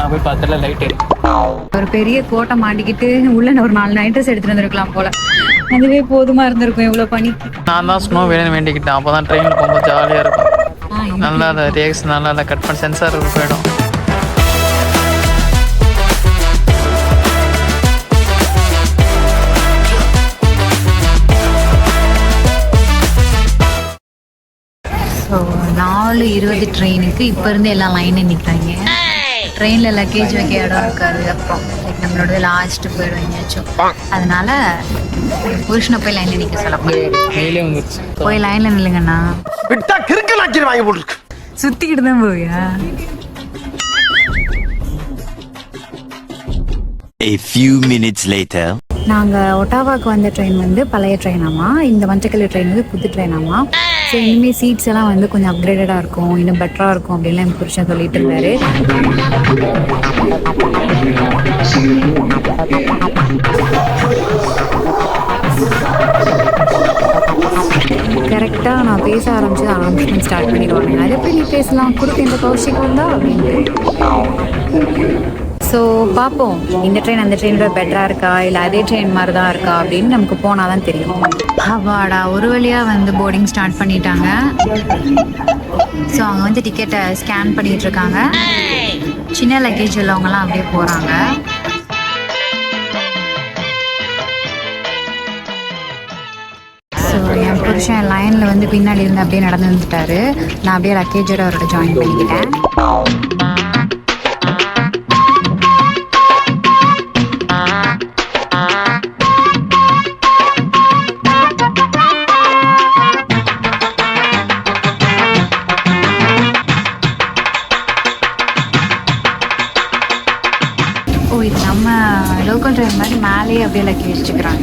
நான் போய் பார்த்தல லைட் எரியும். ஒரு பெரிய கோட்டை மாட்டிக்கிட்டு உள்ள ஒரு 4 நைட் ட்ரெஸ் எடுத்துட்டு வந்திருக்கலாம் போல. அதுவே போதுமா இருந்திருக்கும் இவ்வளோ பனி. நான் தான் ஸ்னோ வேணும்னு வேண்டிக்கிட்டேன். அப்போ தான் ட்ரெயினில் போகும்போது ஜாலியாக இருக்கும். நல்லா அதை ரியாக்ஷன் நல்லா அதை கட் பண்ணி சென்சார் போயிடும். ஸோ 4:20 ட்ரெயினுக்கு இப்போ இருந்து எல்லாம் லைனில் நிற்கிறாங்க. ட்ரெயினில் லக்கேஜ் வைக்க இடம் இருக்காது. அப்புறம் நம்மளோட லாஸ்ட்டு போயிடும் எங்கேயாச்சும். அதனால புருஷனை போய் லைனில் நிற்க சொல்லப்போம். போய் லைனில் நில்லுங்கண்ணா. விட்டா கிறுக்கு நாக்கி வாங்கி போட்டுருக்கு. சுற்றிக்கிட்டு தான் போவியா? A few minutes later. நாங்கள் ஒட்டாவாக்கு வந்த ட்ரெயின் வந்து பழைய ட்ரெயினாமா, இந்த மஞ்சக்கல்லு ட்ரெயின் வந்து புது ட்ரெயினாமா. ஸோ இனிமேல் சீட்ஸ் எல்லாம் வந்து கொஞ்சம் அப்கிரேடடாக இருக்கும், இன்னும் பெட்டராக இருக்கும் அப்படின்லாம் என் புருஷன் சொல்லிட்டு இருந்தாரு. கரெக்டாக நான் பேச ஆரம்பிச்சு அனௌன்ஸ்மெண்ட் ஸ்டார்ட் பண்ணிடுவாங்க. அது எப்படி நீ பேசலாம், கொடுத்து இந்த கௌஷிக் வந்தா அப்படின்ட்டு. ஸோ பார்ப்போம், இந்த ட்ரெயின் அந்த ட்ரெயினோட பெட்டராக இருக்கா இல்லை அதே ட்ரெயின் மாதிரி தான் இருக்கா அப்படின்னு நமக்கு போனால் தான் தெரியும். அவாடா, ஒரு வழியாக வந்து போர்டிங் ஸ்டார்ட் பண்ணிட்டாங்க. ஸோ அவங்க வந்து டிக்கெட்டை ஸ்கேன் பண்ணிகிட்டு இருக்காங்க. சின்ன லக்கேஜ் உள்ளவங்கலாம் அப்படியே போகிறாங்க. ஸோ என் புருஷன் லைனில் வந்து பின்னாடி இருந்து அப்படியே நடந்து வந்துட்டாரு. நான் அப்படியே லக்கேஜோட அவரோட ஜாயின் பண்ணிக்கிட்டேன். இது நம்ம லோக்கல் ட்ரெயின் மாதிரி மேலேயே அப்படியே லக்கேஜ் வச்சுக்கிறாங்க.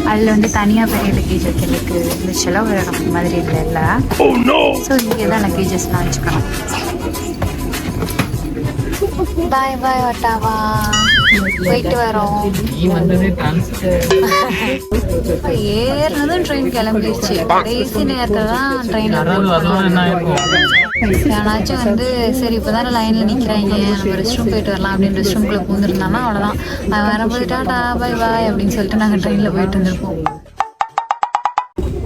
அதில் வந்து தனியாக பெரிய லக்கேஜ் வைக்கிறதுக்கு இந்த செலவு நம்ம மாதிரி இல்லை. ஸோ இங்கே தான் லக்கேஜஸ்லாம் வச்சுக்கணும். பாய் பாய் ஒட்டாவா, போயிட்டு வரோம். ஏறினதும் ட்ரெயின் கிளம்பிடுச்சு. கடைசி நேரத்தில் தான் ட்ரெயினில் யாராச்சும் வந்து சரி இப்போ தானே லைனில் நிற்கிறாங்க, நம்ம ரெஸ்ட் ரூம் போயிட்டு வரலாம் அப்படின்னு ரெஸ்ட் ரூம்குள்ளே பூந்துருந்தானா அவ்வளோதான். அவன் வரும்போது டாடா பாய் பாய் அப்படின்னு சொல்லிட்டு நாங்கள் ட்ரெயினில் போயிட்டு இருந்திருப்போம்.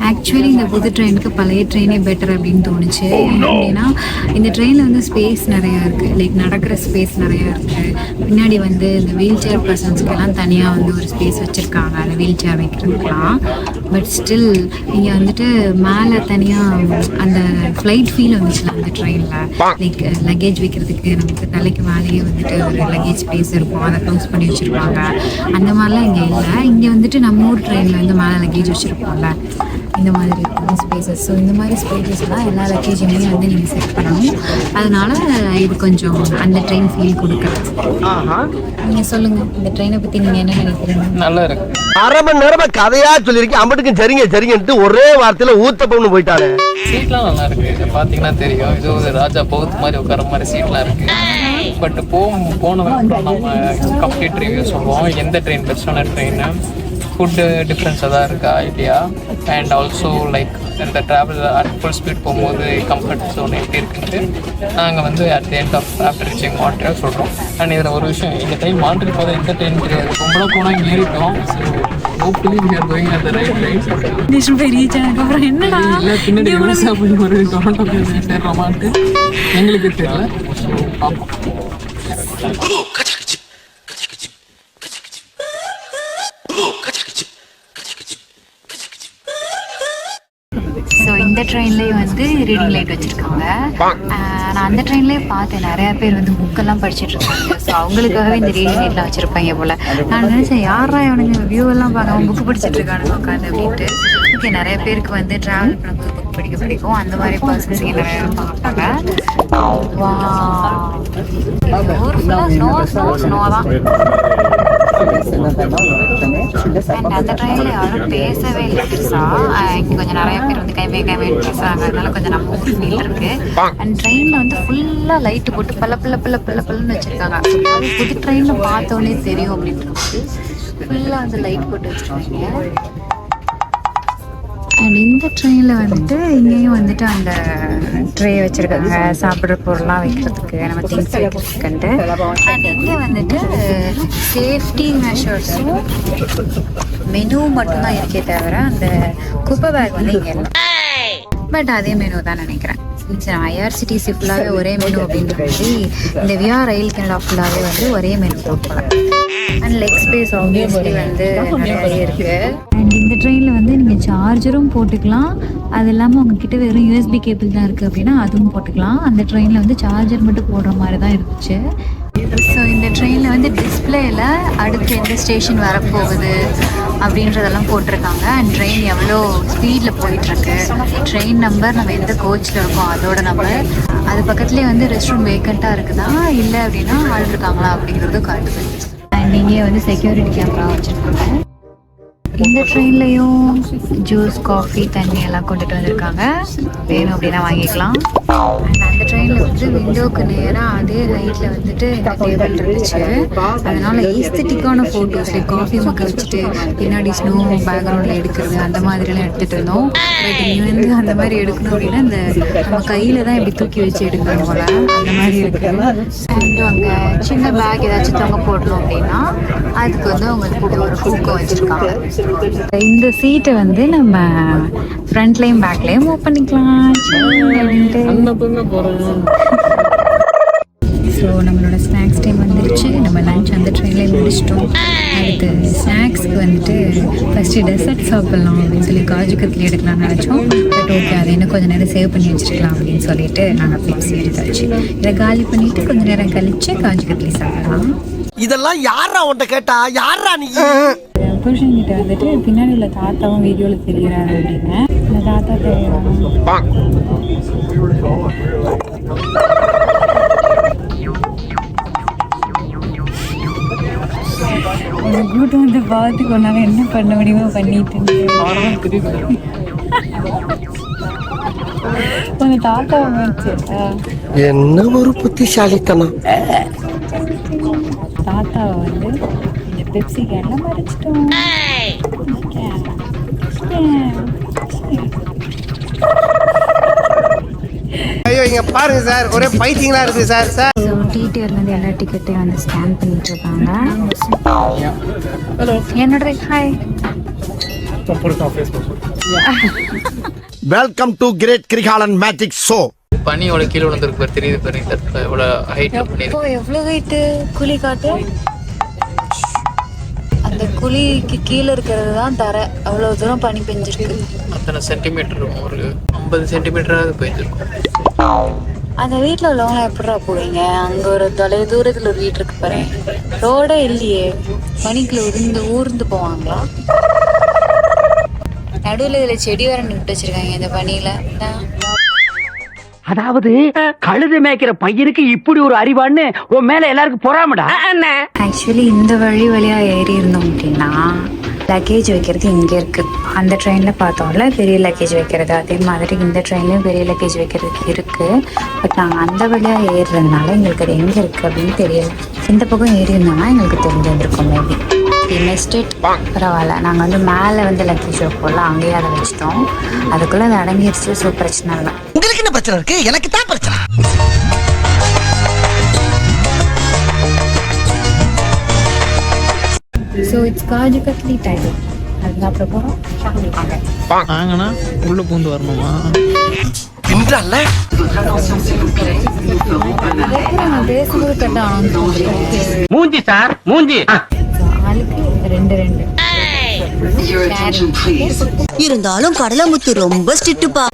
ஆக்சுவலி இந்த புது ட்ரெயினுக்கு பழைய ட்ரெயினே பெட்டர் அப்படின்னு தோணுச்சு. அப்படின்னா இந்த ட்ரெயினில் வந்து ஸ்பேஸ் நிறையா இருக்குது, லைக் நடக்கிற ஸ்பேஸ் நிறையா இருக்குது. பின்னாடி வந்து இந்த வீல் சேர் பர்சன்ஸ்க்கெல்லாம் தனியாக வந்து ஒரு ஸ்பேஸ் வச்சுருக்காங்க, அந்த வீல் சேர் வைக்கிறதுக்கெலாம். பட் ஸ்டில் இங்கே வந்துட்டு மேலே தனியாக அந்த ஃப்ளைட் ஃபீல் வந்துச்சுல அந்த ட்ரெயினில். லைக் லக்கேஜ் வைக்கிறதுக்கு நமக்கு தலைக்கு மேலேயே வந்துட்டு ஒரு லக்கேஜ் ஸ்பேஸ் இருக்கும், அதை க்ளோஸ் பண்ணி வச்சுருப்பாங்க. அந்த மாதிரிலாம் இங்கே இல்லை. இங்கே வந்துட்டு நம்ம ஊர் ட்ரெயினில் வந்து மேலே லக்கேஜ் வச்சுருப்போம்ல, இந்த மாதிரி இருக்கும் ஸ்பேசஸ். ஸோ இந்த மாதிரி ஸ்பேசஸ்லாம் எல்லா லக்கேஜுமே வந்து நீங்கள் செட் பண்ணணும். அதனால இது கொஞ்சம் அந்த ட்ரெயின் ஃபீல் கொடுக்குறது. நீங்கள் சொல்லுங்கள், இந்த ட்ரெயினை பற்றி நீங்கள் என்ன நினைக்கிறீங்க? நல்லா இருக்கு. அரை மணி நேரமா கதையா சொல்லியிருக்கேன், அம்பட்டுக்கும் சரிங்க சரிங்கன்ட்டு ஒரே வார்த்தையில ஊத்தப்பம்னு போயிட்டாரு. சீட்லாம் நல்லா இருக்கு. இதை பார்த்தீங்கன்னா தெரியும், இது ஒரு ராஜா பௌத் மாதிரி உட்கார மாதிரி சீட்லாம் இருக்கு. பட் போனதுக்கு நம்ம கம்ப்ளீட் ரிவ்யூ சொல்லுவோம். எந்த ட்ரெயின் பெஸ்டான ட்ரெயின், ஃபுட்டு டிஃப்ரென்ஸாக தான் இருக்கா இல்லையா, அண்ட் ஆல்சோ லைக் இந்த ட்ராவல் அட் ஃபுல் ஸ்பீட் போகும்போது கம்ஃபர்ட் ஜோன் எப்படி இருக்குன்ட்டு நாங்கள் வந்து at the end of after reaching Montreal சொல்கிறோம். அண்ட் இதில் ஒரு விஷயம், இந்த டைம் மான்ட்ரியால் போது எந்த ட்ரெயின் தெரியாது, ரொம்ப போனால் இங்கே ஏறிட்டோம். Hopefully we are going at the right place. நேஷன் போய் ரீச் ஆனதுக்கப்புறம் என்னடா இல்லை பின்னாடி எவ்வளோ போய் ஒரு டொரண்டோ போய் சேர்றோமான்ட்டு எங்களுக்கு தெரியல. ஸோ பார்ப்போம். ஸோ இந்த ட்ரெயின்லேயே வந்து ரீடிங் லைட் வச்சுருக்காங்க. நான் அந்த ட்ரெயின்லேயே பார்த்தேன், நிறையா பேர் வந்து புக்கெல்லாம் படிச்சுட்டு இருக்காங்க. ஸோ அவங்களுக்காகவே இந்த ரீடிங் லைட்லாம் வச்சுருப்பாங்க போல். நான் நினச்சேன் யாரா இவனுங்க வியூவெல்லாம் பார்க்க புக்கு படிச்சுட்டு இருக்கானுங்க உட்காந்து அப்படின்ட்டு. ஓகே, நிறைய பேருக்கு வந்து ட்ராவல் பண்ணும்போது புக் படிக்க பிடிக்கும். அந்த மாதிரி பர்சன்ஸ் இங்கே நிறைய பேர் பார்ப்பாங்க. ஊர் ஃபுல்லாக ஸ்னோ தான். அண்ட் அந்த ட்ரெயினில் யாரும் பேசவே இல்லை பெருசா. இங்கே கொஞ்சம் நிறைய பேர் வந்து கைமே பேசுகிறாங்க, அதனால கொஞ்சம் நம்ம ஊர் ஃபீல் இருக்கு. அண்ட் ட்ரெயினில் வந்து ஃபுல்லாக லைட்டு போட்டு பல்லன்னு வச்சுருக்காங்க. அது புது ட்ரெயினில் பார்த்தோன்னே தெரியும் அப்படின்ட்டு ஃபுல்லாக வந்து லைட் போட்டு வச்சுருக்காங்க. அண்ட் இந்த ட்ரெயினில் வந்துட்டு இங்கேயும் வந்துட்டு அந்த ட்ரே வச்சுருக்காங்க சாப்பிட்ற பொருள்லாம் வைக்கிறதுக்கு நம்ம திங்ஸ் வைக்கிறதுக்குன்ட்டு. அண்ட் இங்கே வந்துட்டு சேஃப்டி மெஷர்ஸும் மெனு மட்டும்தான் இருக்கே தவிர அந்த குப்பை பேக் வந்து இங்கே இல்லை. பட் அதே மெனு தான் நினைக்கிறேன். ஐஆர்சிடிசி ஃபுல்லாகவே ஒரே மெனு அப்படின்ற மாதிரி இந்த விஆர் ரயில் கனடா ஃபுல்லாகவே வந்து ஒரே மெனு போட்டுக்கலாம். அண்ட் லெக் ஸ்பேஸ் ஆப்வியஸ்லி வந்து நிறைய இருக்குது. அண்ட் இந்த ட்ரெயினில் வந்து நீங்கள் சார்ஜரும் போட்டுக்கலாம். அது இல்லாமல் உங்ககிட்ட வெறும் யூஎஸ்பி கேபிள் தான் இருக்குது அப்படின்னா அதுவும் போட்டுக்கலாம். அந்த ட்ரெயினில் வந்து சார்ஜர் மட்டும் போடுற மாதிரி தான் இருந்துச்சு. ஸோ இந்த ட்ரெயினில் வந்து டிஸ்பிளேயில் அடுத்து எந்த ஸ்டேஷன் வரப்போகுது அப்படின்றதெல்லாம் போட்டிருக்காங்க. அண்ட் ட்ரெயின் எவ்வளோ ஸ்பீடில் போயிட்டுருக்கு, ட்ரெயின் நம்பர், நம்ம எந்த கோச்சில் இருக்கோம் அதோட நம்பர், அது பக்கத்துலேயே வந்து ரெஸ்ட் ரூம் வேக்கண்ட்டாக இருக்குதா இல்லை அப்படின்னா ஆள் இருக்காங்களா அப்படிங்கிறது காட்டுது. அண்ட் இங்கே வந்து செக்யூரிட்டி கேமரா வச்சுருக்காங்க. இந்த ட்ரெயின்லையும் ஜூஸ், காஃபி, தண்ணி எல்லாம் கொண்டுட்டு வந்திருக்காங்க. வேணும் அப்படின்னா வாங்கிக்கலாம். அண்ட் அந்த ட்ரெயினில் வந்து விண்டோக்கு நேராக அதே ஹைட்டில் வந்துட்டு இந்த டேபிள் இருந்துச்சு. அதனால் ஈஸ்தட்டிக்கான ஃபோட்டோஸ் லைக் காஃபி மக்க வச்சுட்டு பின்னாடி ஸ்னோ பேக்ரவுண்டில் எடுக்கிறது அந்த மாதிரிலாம் எடுத்துகிட்டு இருந்தோம். பட் இங்கே வந்து அந்த மாதிரி எடுக்கணும் அப்படின்னா இந்த நம்ம கையில் தான் இப்படி தூக்கி வச்சு எடுக்கணும் போல் அந்த மாதிரி இருக்குது. அண்ட் அங்கே சின்ன பேக் ஏதாச்சும் தொங்க போடணும் அப்படின்னா அதுக்கு வந்து அவங்களுக்கு ஒரு ஹூக்கம் வச்சுருக்காங்க. இந்த சீட்டை வந்து நம்ம ஃப்ரண்ட்லேயும் பேக்லேயும் மூவ் பண்ணிக்கலாம் அப்படின்ட்டு. ஸோ நம்மளோட ஸ்நாக்ஸ் டைம் வந்துருச்சு. நம்ம லஞ்ச் அந்த ட்ரெயின்லேயே முடிச்சிட்டோம். அடுத்து ஸ்நாக்ஸ்க்கு வந்துட்டு ஃபஸ்ட்டு டெசர்ட் சாப்பிட்லாம் அப்படின்னு சொல்லி காஜு கத்லி எடுக்கலாம்னு நினச்சோம். பட் ஓகே அதை இன்னும் கொஞ்சம் நேரம் சேவ் பண்ணி வச்சுருக்கலாம் அப்படின்னு சொல்லிட்டு நாங்கள் பெப்சி எடுத்தாச்சு. இதை காலி பண்ணிவிட்டு கொஞ்சம் நேரம் கழித்து காஜு கத்லி சாப்பிடலாம். இதெல்லாம் யாரா உன்ட்ட கேட்டா? யாரா நீ? புருஷன் கிட்ட வந்துட்டு பின்னாடி உள்ள தாத்தாவும் வீடியோவில் தெரிகிறாரு அப்படின்னு இந்த தாத்தா கூட்டம் வந்து பார்த்து கொண்டாங்க என்ன பண்ண முடியுமோ பண்ணிட்டு உங்க தாத்தா என்ன ஒரு புத்திசாலித்தனம். தாத்தாவை வந்து இந்த பெப்சி கேன்ல மறைச்சிட்டோம். ஐயோ இங்க பாருங்க சார், ஒரே பைத்தியங்களா இருக்கு சார். ஸோ டிடிஆர்ல இருந்து எல்லா டிக்கெட்டையும் வந்து ஸ்கேன் பண்ணிட்டு இருக்காங்க. என்னோட hi. Welcome to great Kirikalan magic show. பனி எவ்வளோ கீழே விழுந்திருக்கு பாரு, தெரியுது பாரு இந்த இடத்துல எவ்வளோ ஹைட்டில் பண்ணியிருக்கு. எவ்வளோ ஹைட்டு குழி காட்டு. அந்த குழிக்கு கீழே இருக்கிறது தான் தரை. அவ்வளோ தூரம் பனி பெஞ்சிருக்கு. அத்தனை சென்டிமீட்டர், ஒரு 50 சென்டிமீட்டராவது பெஞ்சிருக்கும். அந்த வீட்டில் உள்ளவங்களாம் எப்படா போவீங்க? அங்கே ஒரு தொலை தூரத்தில் ஒரு வீடு இருக்கு பாரு, ரோடே இல்லையே, பனிக்குள்ள ஊர்ந்து போவாங்களா? நடுவில் இதில் செடி வர நின்று வச்சிருக்காங்க இந்த பனியில். அதாவது கழுது மேய்க்கிற பையனுக்கு இப்படி ஒரு அறிவான்னு உன் மேல எல்லாருக்கும் பொறாமடா. ஆக்சுவலி இந்த வழியா ஏறி இருந்தோம் அப்படின்னா லக்கேஜ் வைக்கிறது இங்கே இருக்குது. அந்த ட்ரெயினில் பார்த்தோம்ல பெரிய லக்கேஜ் வைக்கிறது, அதே மாதிரி இந்த ட்ரெயின்லேயும் பெரிய லக்கேஜ் வைக்கிறதுக்கு இருக்குது. பட் நாங்கள் அந்த வழியாக ஏறுறதுனால எங்களுக்கு அது எங்கே இருக்குது அப்படின்னு தெரியல. இந்த பக்கம் ஏறி இருந்தோம்னா எங்களுக்கு தெரிஞ்சிருந்திருக்கோம் மேபி. மிஸ்டேட் பரவாயில்ல. நாங்கள் வந்து மேலே வந்து லக்கேஜ் வைப்போம்ல, அங்கேயே அதை வச்சிட்டோம். அதுக்குள்ளே அது அடங்கிடுச்சு. ஸோ பிரச்சனை இல்லை. உங்களுக்கு என்ன பிரச்சனை இருக்கு? எனக்கு தான் பிரச்சனை. So it's kaju katli time. அது சாப்பிட போகிறோம். வாங்கினா உள்ளே பூந்து வரணுமா? தின்றல்ல நான் பேசும்போது கட்ட மூஞ்சி சார் மூஞ்சி. ஆளுக்கு 2 இருந்தாலும் கடலமுத்து ரொம்ப ஸ்ட்ரிக்ட்டுப்பா.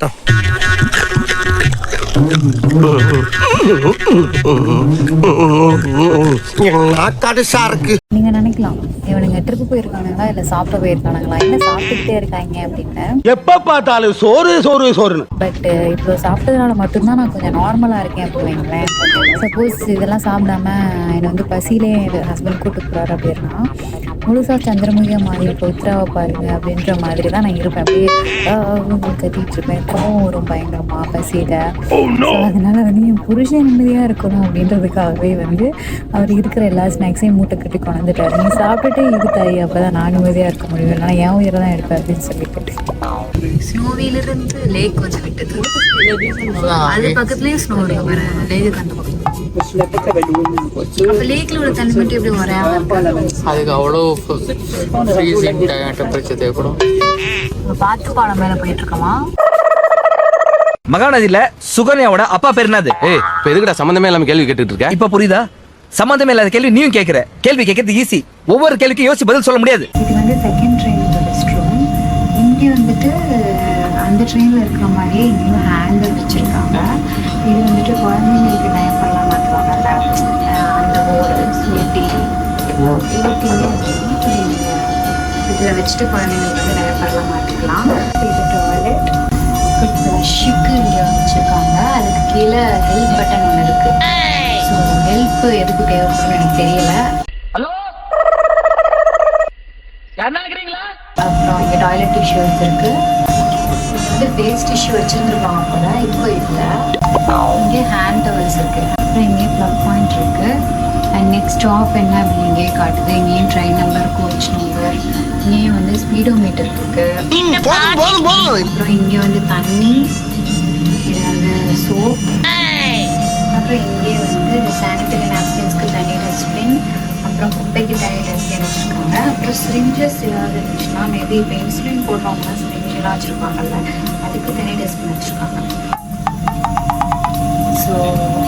நீங்க நினைக்கலாம் இவனுங்க ட்ரிப்பு போயிருக்கானுங்களா இல்ல சாப்பிட போயிருக்கானுங்களா, என்ன சாப்பிட்டுக்கிட்டே இருக்காங்க அப்படின்னு. எப்ப பார்த்தாலும் சோறு சோறு சோறுன்னு. பட் இப்போ சாப்பிட்டதுனால மட்டும்தான் நான் கொஞ்சம் நார்மலா இருக்கேன் அப்படி வைங்களேன். சப்போஸ் இதெல்லாம் சாப்பிடாம என்னை வந்து பசியிலே ஹஸ்பண்ட் கூட்டு போறாரு அப்படின்னா முழுசாக சந்திரமுகியாக மாறி இருக்க உத்ராவை பாருங்க அப்படின்ற மாதிரி தான் நான் இருப்பேன். அப்படியே கத்திட்டு இருப்பேன், கோவம் வரும் பயங்கரமாக பசியில். அதனால வந்து என் புருஷன் நிம்மதியாக இருக்கணும் அப்படின்றதுக்காகவே வந்து அவர் இருக்கிற எல்லா ஸ்நாக்ஸையும் மூட்டை கட்டி கொண்டுட்டாரு. நீ சாப்பிட்டுட்டே இது தாய், அப்போ தான் நான் நிம்மதியாக இருக்க முடியும், இல்லைனா என் உயிரை தான் எடுப்பேன் அப்படின்னு சொல்லிட்டு. ஸ்னோவிலிருந்து லேக் வந்து விட்டது, அது பக்கத்துலேயும் ஸ்னோ இருக்கும் வேற லேக்கு அந்த பக்கம். அப்போ லேக்கில் உள்ள தண்ணி மட்டும் எப்படி வராமல் அதுக்கு அவ்வளோ ஃப்ரீசிங் டெம்பரேச்சர் தேவைப்படும். பாத்து பாலம் மேலே போயிட்டு இருக்கோமா? மகாநதியில சுகன்யாவோட அப்பா பேர் என்னது? ஏய் இப்ப எதுக்குடா சம்பந்தமே இல்லாம கேள்வி கேட்டுட்டு இருக்க? இப்ப புரியுதா? சம்பந்தமே இல்லாத கேள்வி நீயும் கேட்கிற. கேள்வி கேட்கறது ஈஸி, ஒவ்வொரு கேள்விக்கும் யோசிச்சு பதில் சொல்ல முடியாது. இது வந்து செகண்ட் ட்ரெயினோட ரெஸ்ட் ரூம். இங்கே வந்துட்டு அந்த ட்ரெயினில் இருக்கிற மாதிரியே இங்கேயும் ஹேங்கர் வச்சுருக்காங்க. இது வந்துட்டு குழந்தைங்களுக்கு டயப்பர்லாம் மாற்றுவாங்கல்ல, அந்த ஒரு ஸ்வீட்டி இதில் வச்சுட்டு குழந்தைங்களுக்கு வந்து டயப்பர்லாம் மாற்றிக்கலாம். இது டாய்லெட் ப்ளஷ்ஷுக்கு இங்கே வச்சுருக்காங்க. அதுக்கு கீழே ஹெல்ப் பட்டன் ஒன்று இருக்குது. ஸோ ஹெல்ப் எதுக்கு தேவைப்படுன்னு எனக்கு தெரியல. அப்புறம் இங்கே டாய்லெட் டிஷ்யூஸ் இருக்குது. வந்து ஃபேஸ் டிஷ்யூ வச்சுருந்துருப்பாங்க போல, இப்போ இல்லை. இங்கே ஹேண்ட் டவல்ஸ் இருக்குது. அப்புறம் இங்கேயே ப்ளக் பாயிண்ட் இருக்குது. அண்ட் நெக்ஸ்ட் ஸ்டாப் என்ன அப்படின்னு இங்கேயே காட்டுது. இங்கேயும் ட்ரெயின் நம்பர், கோச் நம்பர், இங்கேயும் வந்து ஸ்பீடோ மீட்டர் இருக்குது. அப்புறம் இங்கே வந்து தண்ணி, இது வந்து சோப். அப்புறம் இங்கே வந்து சானிட்டரி நாப்கின்ஸ்க்கு தனி டஸ்ட்பின், அப்புறம் குப்பைக்கு தனி டஸ்ட்பின் வச்சுருக்காங்க. அப்புறம் சிரிஞ்சஸ் ஏதாவது இருந்துச்சுன்னா மேபி இப்போ இன்சுலின் போடுறவங்க சிரிஞ்செல்லாம் வச்சுருப்பாங்கல்ல, அதுக்கு தனி டஸ்ட்பின் வச்சுருக்காங்க. ஸோ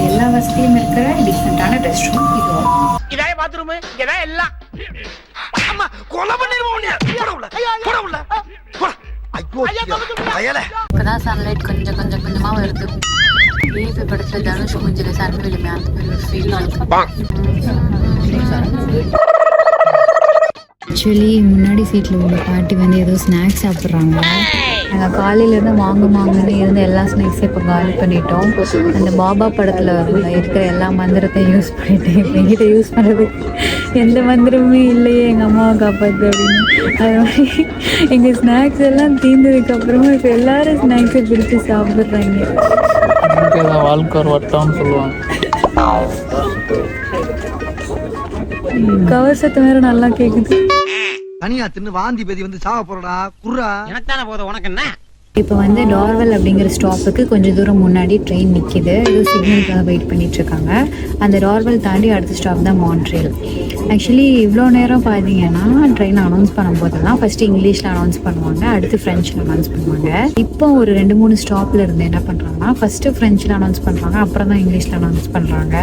எல்லா வசதியும் இருக்கிற டிஃப்ரெண்ட்டான ரெஸ்ட் ரூம் இதுவும். இதான் பாத்ரூம், இதான் எல்லாம். இப்போதான் சன்லைட் கொஞ்சம் கொஞ்சமாக வருது. ஏபி படத்தில் தனுஷ் கொஞ்சம் சன் விழுமே, அந்த மாதிரி ஒரு ஃபீல் இருக்கு. ஆக்சுவலி முன்னாடி சீட்டில் உள்ள பாட்டி வந்து ஏதோ ஸ்நாக்ஸ் சாப்பிட்றாங்க. நாங்கள் காலையிலேருந்து வாங்கன்னு இருந்த எல்லா ஸ்நாக்ஸையும் இப்போ காலி பண்ணிட்டோம். அந்த பாபா படத்தில் இருக்கிற எல்லா மந்திரத்தையும் யூஸ் பண்ணிட்டு எங்கிட்ட யூஸ் பண்ணுறதுக்கு எந்த மந்திரமுமே இல்லையே எங்கள் அம்மாவை காப்பாற்று அப்படின்னு. அது மாதிரி எங்கள் ஸ்நாக்ஸ் எல்லாம் தீர்ந்ததுக்கப்புறமா இப்போ எல்லோரும் ஸ்நாக்ஸை பிரித்து சாப்பிட்றாங்க. வாழ்க்கை ஒரு வட்டம்னு சொல்லுவாங்க. கவர் சத்தம் வேற நல்லா கேக்குது. தனியா தின்னு வாந்தி பேதி வந்து சாவ போறடா குர்ரா. எனக்கு தானே போதும், உனக்கு என்ன? இப்போ வந்து டார்வெல் அப்படிங்கிற ஸ்டாப்புக்கு கொஞ்சம் தூரம் முன்னாடி ட்ரெயின் நிற்கிது. ஏதோ சிக்னலுக்காக வெயிட் பண்ணிட்டு இருக்காங்க. அந்த டார்வெல் தாண்டி அடுத்த ஸ்டாப் தான் மான்ட்ரியல். ஆக்சுவலி இவ்வளோ நேரம் பார்த்தீங்கன்னா ட்ரெயின் அனௌன்ஸ் பண்ணும்போதெல்லாம் ஃபஸ்ட்டு இங்கிலீஷில் அனௌன்ஸ் பண்ணுவாங்க, அடுத்து ஃப்ரெஞ்சில் அனௌன்ஸ் பண்ணுவாங்க. இப்போ ஒரு 2-3 ஸ்டாப்பில் இருந்து என்ன பண்ணுறாங்கன்னா ஃபஸ்ட்டு ஃப்ரெஞ்சில் அனௌன்ஸ் பண்ணுறாங்க, அப்புறம் தான் இங்கிலீஷில் அனௌன்ஸ் பண்ணுறாங்க.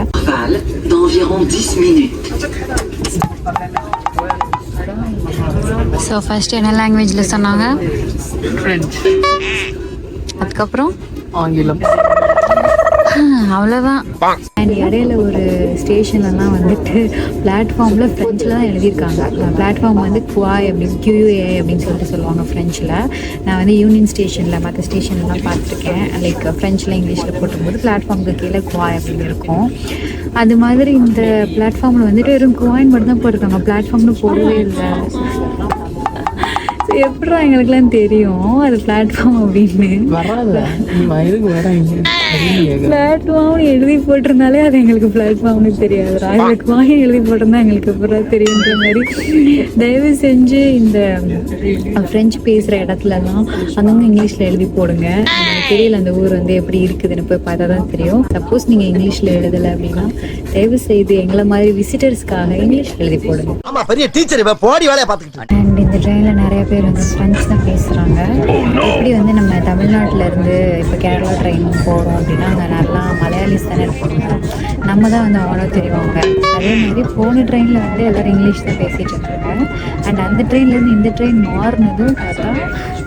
ஸோ ஃபஸ்ட்டு என்ன லாங்குவேஜில் சொன்னாங்க? ஃப்ரெஞ்ச். அதுக்கப்புறம் ஆங்கிலம். அவ்வளோதான். அண்ட் இடையில ஒரு ஸ்டேஷன்லாம் வந்துட்டு பிளாட்ஃபார்மில் ஃப்ரெஞ்சில் தான் எழுதியிருக்காங்க. பிளாட்ஃபார்ம் வந்து குவாய் அப்படின்னு QUA அப்படின்னு சொல்லிட்டு சொல்லுவாங்க ஃப்ரெஞ்சில். நான் வந்து யூனியன் ஸ்டேஷனில் மற்ற ஸ்டேஷன்லாம் பார்த்துருக்கேன். லைக் ஃப்ரெஞ்சில் இங்கிலீஷில் போட்டும்போது பிளாட்ஃபார்முக்கு கீழே குவாய் அப்படின்னு இருக்கும். அது மாதிரி இந்த பிளாட்ஃபார்மில் வந்துட்டு வெறும் குவாயின் மட்டும் தான் போட்டிருக்காங்க, பிளாட்ஃபார்ம்னு போடவே இல்லை. எப்படா எங்களுக்குலாம் தெரியும் அது பிளாட்ஃபார்ம் அப்படின்னு? பிளாட்ஃபார்ம் எழுதி போட்டிருந்தாலே அது எங்களுக்கு பிளாட்ஃபார்ம்னு தெரியாது. எங்களுக்கு வாங்கி எழுதி போட்டிருந்தா எங்களுக்கு எப்படா தெரியுன்ற மாதிரி. தயவு செஞ்சு இந்த ஃப்ரெஞ்சு பேசுகிற இடத்துலலாம் அங்கங்கே இங்கிலீஷில் எழுதி போடுங்க. எனக்கு தெரியல அந்த ஊர் வந்து எப்படி இருக்குதுன்னு போய் பார்த்தா தான் தெரியும். சப்போஸ் நீங்கள் இங்கிலீஷில் எழுதலை அப்படின்னா தயவு செய்து எங்களை மாதிரி விசிட்டர்ஸ்க்காக இங்கிலீஷில் எழுதி போடுங்க. பெரிய டீச்சர் போடி வேலையை பார்த்துக்கிட்டு. அண்ட் இந்த ட்ரெயினில் நிறைய பேர் வந்து ஃப்ரெண்ட்ஸ் தான் பேசுகிறாங்க. எப்படி வந்து நம்ம தமிழ்நாட்டிலேருந்து இப்போ கேரளா ட்ரெயின் போகிறோம் அப்படின்னா அங்கே நல்லா மலையாளிஸ் தானே இருப்பாங்க, நம்ம தான் வந்து அவ்வளோ தெரிவாங்க. அதே மாதிரி போன ட்ரெயினில் வந்து எல்லோரும் இங்கிலீஷ் தான் பேசிகிட்டு இருக்காங்க. அண்ட் அந்த ட்ரெயின்லேருந்து இந்த ட்ரெயின் மாறினதும் பார்த்தா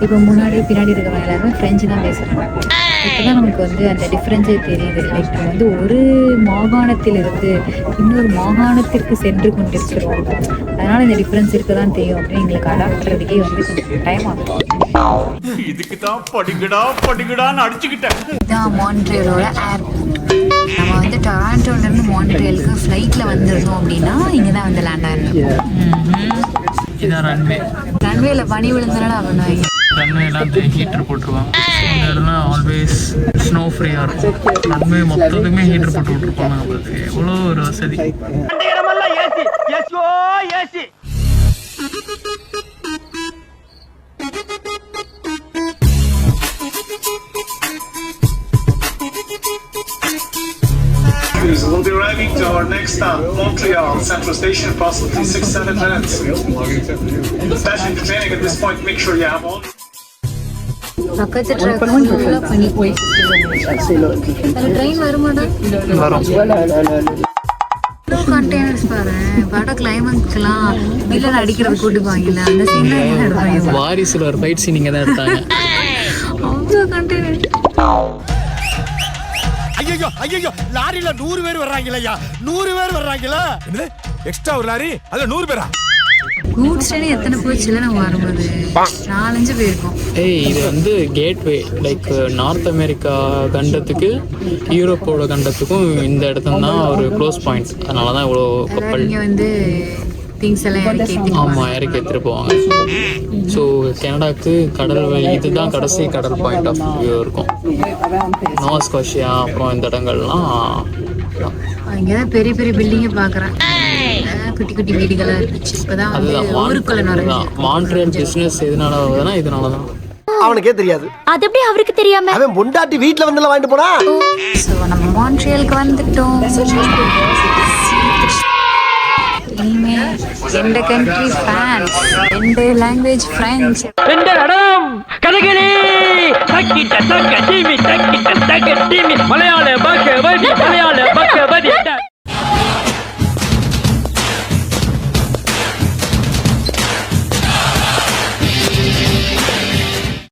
இப்போ முன்னாடி பின்னாடி இருக்கிறவங்க எல்லாருமே ஃப்ரெஞ்சு தான் பேசுகிறாங்க. இப்போ தான் நமக்கு வந்து அந்த டிஃப்ரென்ஸே தெரியுது. லைக் நம்ம வந்து ஒரு மாகாணத்திலிருந்து இன்னொரு மாகாணத்திற்கு சென்று கொண்டிருக்கிறோம். அதனால் இந்த டிஃப்ரென்ஸ் இருக்க தான் தெரியும் அப்படின்னு எங்களுக்கு அடாப்ட் பண்ணுறதுக்கே வந்து கொஞ்சம் டைம் ஆகும். இதுக்கு தான் படிக்கடான்னு அடிச்சுக்கிட்டேன். இதுதான் மான்ட்ரியலோட ஏர்போர்ட். நம்ம வந்து டொராண்டோலேருந்து மான்ட்ரியலுக்கு ஃப்ளைட்டில் வந்துருந்தோம் அப்படின்னா இங்கே தான் வந்து லேண்ட் ஆகிருந்தோம். இதான் ரன்வே. ரன்வேல பனி விழுந்தனால பண்ணுவாங்க. ரன்வேலாம் ஹீட்டர் போட்டுருவாங்க. இந்த இடம்லாம் ஆல்வேஸ் ஸ்னோ ஃப்ரீயாக இருக்கும். ரன்வே மொத்தத்துக்குமே ஹீட்டர் போட்டு விட்ருப்பாங்க. நம்மளுக்கு எவ்வளோ ஒரு வசதி. We'll be arriving to our next stop, Montreal Central Station, approximately 6-7 minutes. Passing the training at this point, make sure you have all. பக்கத்து ட்ரக் ஃபுல்லாக பண்ணி போய் அதில் ட்ரெயின் வருமாடா வரும். கண்டெய்னர்ஸ் பாரு பட கிளைமேக்ஸ்லாம் வில்லன் அடிக்கிறது கூட்டுப்பாங்கல்ல அந்த சீன்லாம் எடுப்பாங்க. வாரிசுல ஒரு ஃபைட் சீன் இங்கே தான் எடுத்தாங்க. அவ்வளோ கண்டெய்னர். ஐயோ ஐயோ லாரியில 100 பேர் வர்றாங்களா? 100 பேர் வர்றாங்களா? எக்ஸ்ட்ரா ஒரு லாரி அதுல 100 பேரா? கூட்ஸ் ட்ரெயின் எத்தனை போச்சுல நம்ம வரும்போது 4-5 போயிருக்கோம். இது வந்து கேட்வே, லைக் நார்த் அமெரிக்கா கண்டத்துக்கு யூரோப்போட கண்டத்துக்கும் இந்த இடத்துல தான் ஒரு க்ளோஸ் பாயிண்ட். அதனால தான் இவ்வளோ கப்பல் இங்கே வந்து திங்ஸ் எல்லாம் இறக்கி ஆமாம் இறக்கி எடுத்துகிட்டு போவாங்க. ஸோ கனடாவுக்கு கடல் இதுதான் கடைசி கடல் பாயிண்ட் ஆஃப் வியூ இருக்கும். நோவா ஸ்காஷியா அப்புறம் இந்த இடங்கள்லாம் இங்கே தான் பெரிய பெரிய பில்டிங்கை பார்க்குறேன். குட்டி குட்டி வீடுகளாக இருந்துச்சு. இப்போதான் அதுதான் ஊருக்குள்ள நுழைஞ்சு. மான்ட்ரியல் பிஸ்னஸ் எதனால வருதுன்னா இதனால தான். அவனுக்கே தெரியாது. அது எப்படி அவருக்கு தெரியாம? அவன் பொண்டாட்டி வீட்ல வந்து வாங்கிட்டு போனா. ஸோ நம்ம மான்ட்ரியலுக்கு வந்துட்டோம். இனிமே எந்த கண்ட்ரி ஃபேன்ஸ், எந்த லாங்குவேஜ் ஃப்ரெண்ட்ஸ். எந்த இடம் கதகளி தக்கிட்ட தக்க டீமி தக்கிட்ட தக்க டீமி மலையாள பாஷை மலையாள